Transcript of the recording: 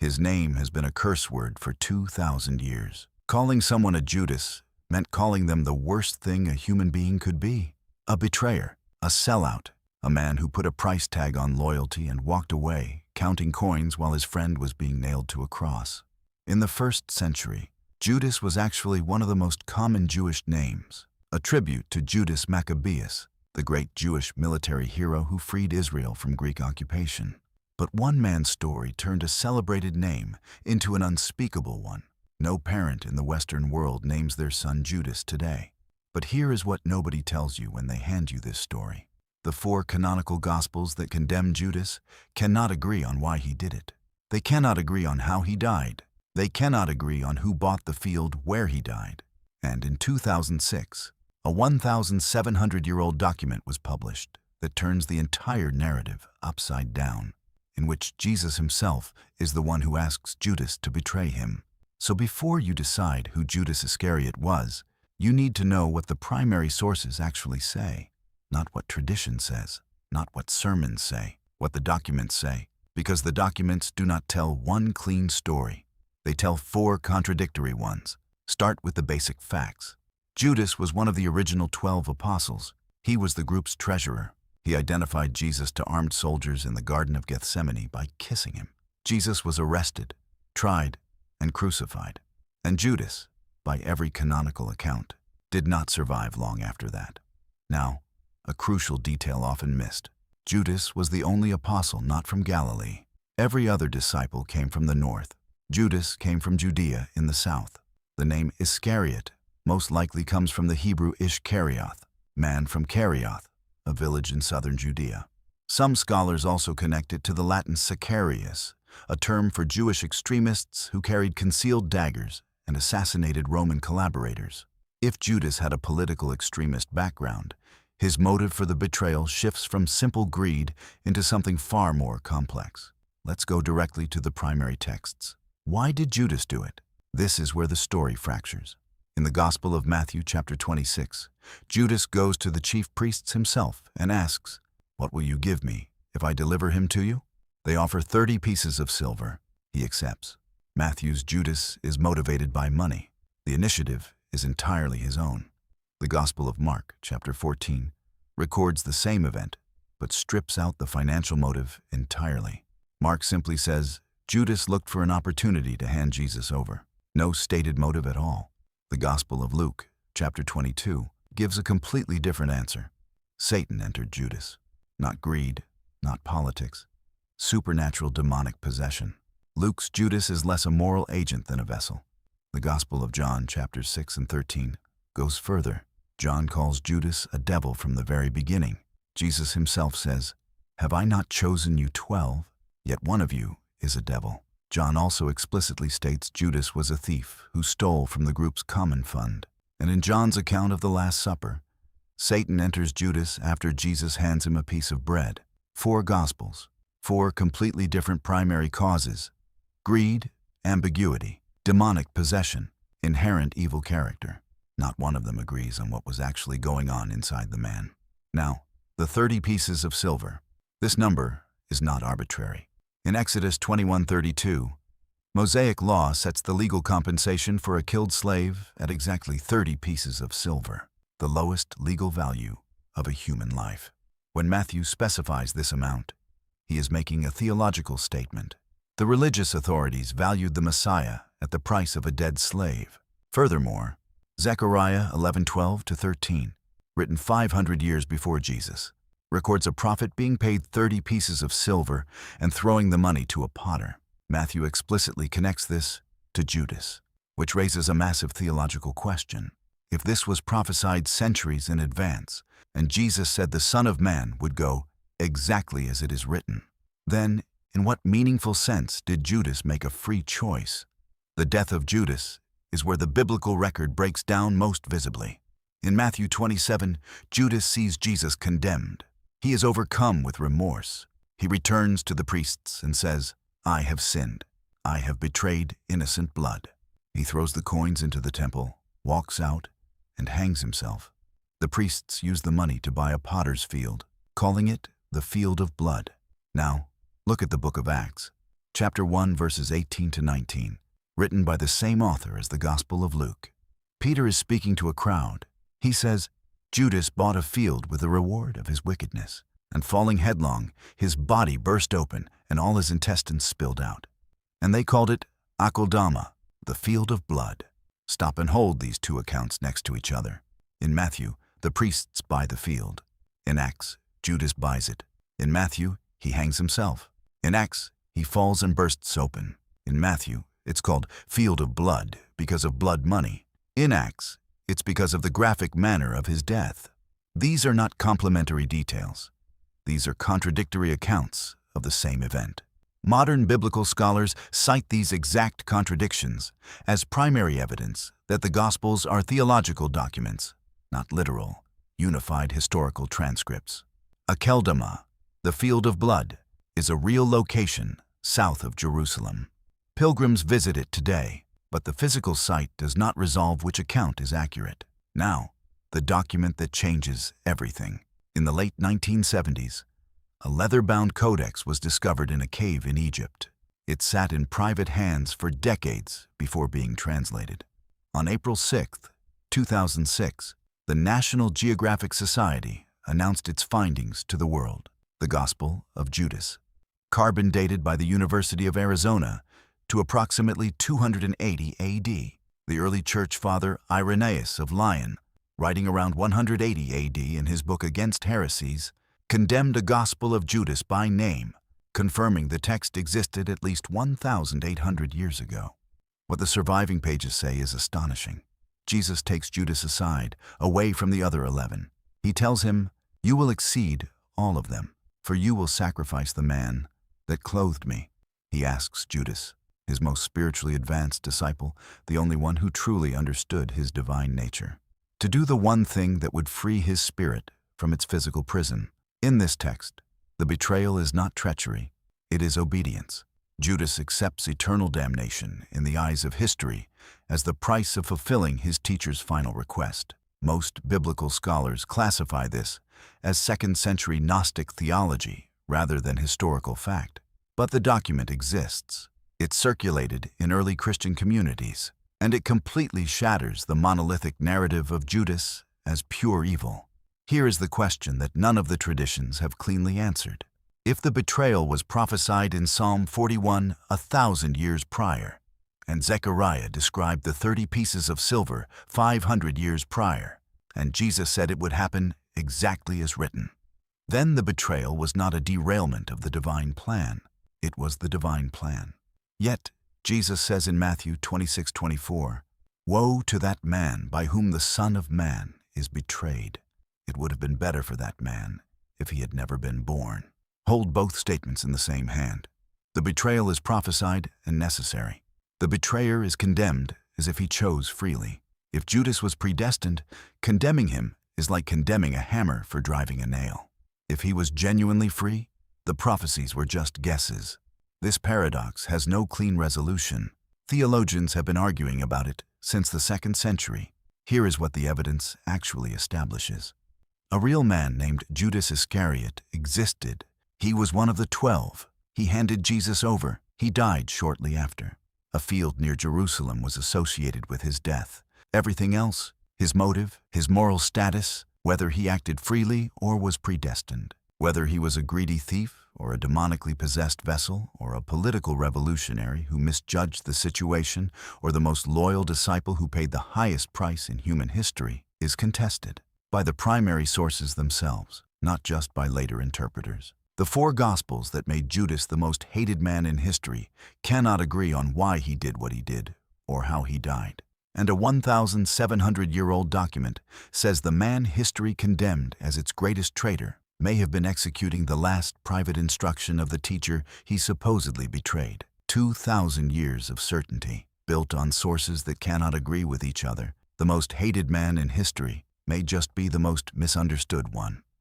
His name has been a curse word for 2,000 years. Calling someone a Judas meant calling them the worst thing a human being could be. A betrayer, a sellout, a man who put a price tag on loyalty and walked away, counting coins while his friend was being nailed to a cross. In the 1st century, Judas was actually one of the most common Jewish names, a tribute to Judas Maccabeus, the great Jewish military hero who freed Israel from Greek occupation. But one man's story turned a celebrated name into an unspeakable one. No parent in the Western world names their son Judas today. But here is what nobody tells you when they hand you this story. The 4 canonical Gospels that condemn Judas cannot agree on why he did it. They cannot agree on how he died. They cannot agree on who bought the field where he died. And in 2006, a 1,700-year-old document was published that turns the entire narrative upside down, in which Jesus himself is the one who asks Judas to betray him. So before you decide who Judas Iscariot was, you need to know what the primary sources actually say, not what tradition says, not what sermons say, what the documents say, because the documents do not tell one clean story. They tell 4 contradictory ones. Start with the basic facts. Judas was one of the original 12 apostles. He was the group's treasurer. He identified Jesus to armed soldiers in the Garden of Gethsemane by kissing him. Jesus was arrested, tried, and crucified. And Judas, by every canonical account, did not survive long after that. Now, a crucial detail often missed. Judas was the only apostle not from Galilee. Every other disciple came from the north. Judas came from Judea in the south. The name Iscariot most likely comes from the Hebrew Ishkarioth, man from Karioth, a village in southern Judea. Some scholars also connect it to the Latin Sicarius, a term for Jewish extremists who carried concealed daggers and assassinated Roman collaborators. If Judas had a political extremist background, his motive for the betrayal shifts from simple greed into something far more complex. Let's go directly to the primary texts. Why did Judas do it? This is where the story fractures. In the Gospel of Matthew chapter 26, Judas goes to the chief priests himself and asks, "What will you give me if I deliver him to you?" They offer 30 pieces of silver. He accepts. Matthew's Judas is motivated by money. The initiative is entirely his own. The Gospel of Mark chapter 14 records the same event, but strips out the financial motive entirely. Mark simply says, Judas looked for an opportunity to hand Jesus over. No stated motive at all. The Gospel of Luke, chapter 22, gives a completely different answer. Satan entered Judas. Not greed, not politics. Supernatural demonic possession. Luke's Judas is less a moral agent than a vessel. The Gospel of John, chapters 6 and 13, goes further. John calls Judas a devil from the very beginning. Jesus himself says, "Have I not chosen you 12? Yet one of you is a devil." John also explicitly states Judas was a thief who stole from the group's common fund. And in John's account of the Last Supper, Satan enters Judas after Jesus hands him a piece of bread. 4 Gospels, 4 completely different primary causes: greed, ambiguity, demonic possession, inherent evil character. Not one of them agrees on what was actually going on inside the man. Now, the 30 pieces of silver. This number is not arbitrary. In Exodus 21:32, Mosaic law sets the legal compensation for a killed slave at exactly 30 pieces of silver, the lowest legal value of a human life. When Matthew specifies this amount, he is making a theological statement. The religious authorities valued the Messiah at the price of a dead slave. Furthermore, Zechariah 11:12-13, written 500 years before Jesus, records a prophet being paid 30 pieces of silver and throwing the money to a potter. Matthew explicitly connects this to Judas, which raises a massive theological question. If this was prophesied centuries in advance, and Jesus said the Son of Man would go exactly as it is written, then in what meaningful sense did Judas make a free choice? The death of Judas is where the biblical record breaks down most visibly. In Matthew 27, Judas sees Jesus condemned. He is overcome with remorse. He returns to the priests and says, "I have sinned. I have betrayed innocent blood." He throws the coins into the temple, walks out, and hangs himself. The priests use the money to buy a potter's field, calling it the field of blood. Now, look at the book of Acts. chapter 1, verses 18 to 19, written by the same author as the Gospel of Luke. Peter is speaking to a crowd. He says, Judas bought a field with the reward of his wickedness, and falling headlong, his body burst open and all his intestines spilled out. And they called it Akeldama, the field of blood. Stop and hold these two accounts next to each other. In Matthew, the priests buy the field. In Acts, Judas buys it. In Matthew, he hangs himself. In Acts, he falls and bursts open. In Matthew, it's called field of blood because of blood money. In Acts, it's because of the graphic manner of his death. These are not complementary details. These are contradictory accounts of the same event. Modern biblical scholars cite these exact contradictions as primary evidence that the Gospels are theological documents, not literal, unified historical transcripts. Akeldama, the field of blood, is a real location south of Jerusalem. Pilgrims visit it today, but the physical site does not resolve which account is accurate. Now, the document that changes everything. In the late 1970s, a leather-bound codex was discovered in a cave in Egypt. It sat in private hands for decades before being translated. On April 6, 2006, the National Geographic Society announced its findings to the world. The Gospel of Judas, carbon dated by the University of Arizona to approximately 280 AD. The early church father Irenaeus of Lyon, writing around 180 AD in his book Against Heresies, condemned a Gospel of Judas by name, confirming the text existed at least 1,800 years ago. What the surviving pages say is astonishing. Jesus takes Judas aside, away from the other 11. He tells him, "You will exceed all of them, for you will sacrifice the man that clothed me." He asks Judas, his most spiritually advanced disciple, the only one who truly understood his divine nature, to do the one thing that would free his spirit from its physical prison. In this text, the betrayal is not treachery, it is obedience. Judas accepts eternal damnation in the eyes of history as the price of fulfilling his teacher's final request. Most biblical scholars classify this as second-century Gnostic theology rather than historical fact. But the document exists. It circulated in early Christian communities, and it completely shatters the monolithic narrative of Judas as pure evil. Here is the question that none of the traditions have cleanly answered. If the betrayal was prophesied in Psalm 41 1,000 years prior, and Zechariah described the 30 pieces of silver 500 years prior, and Jesus said it would happen exactly as written, then the betrayal was not a derailment of the divine plan. It was the divine plan. Yet, Jesus says in Matthew 26:24, "Woe to that man by whom the Son of Man is betrayed. It would have been better for that man if he had never been born." Hold both statements in the same hand. The betrayal is prophesied and necessary. The betrayer is condemned as if he chose freely. If Judas was predestined, condemning him is like condemning a hammer for driving a nail. If he was genuinely free, the prophecies were just guesses. This paradox has no clean resolution. Theologians have been arguing about it since the 2nd century. Here is what the evidence actually establishes. A real man named Judas Iscariot existed. He was one of the 12. He handed Jesus over. He died shortly after. A field near Jerusalem was associated with his death. Everything else, his motive, his moral status, whether he acted freely or was predestined, whether he was a greedy thief or a demonically possessed vessel or a political revolutionary who misjudged the situation or the most loyal disciple who paid the highest price in human history, is contested by the primary sources themselves, not just by later interpreters. The 4 Gospels that made Judas the most hated man in history cannot agree on why he did what he did or how he died. And a 1,700-year-old document says the man history condemned as its greatest traitor may have been executing the last private instruction of the teacher he supposedly betrayed. 2,000 years of certainty, built on sources that cannot agree with each other. The most hated man in history may just be the most misunderstood one.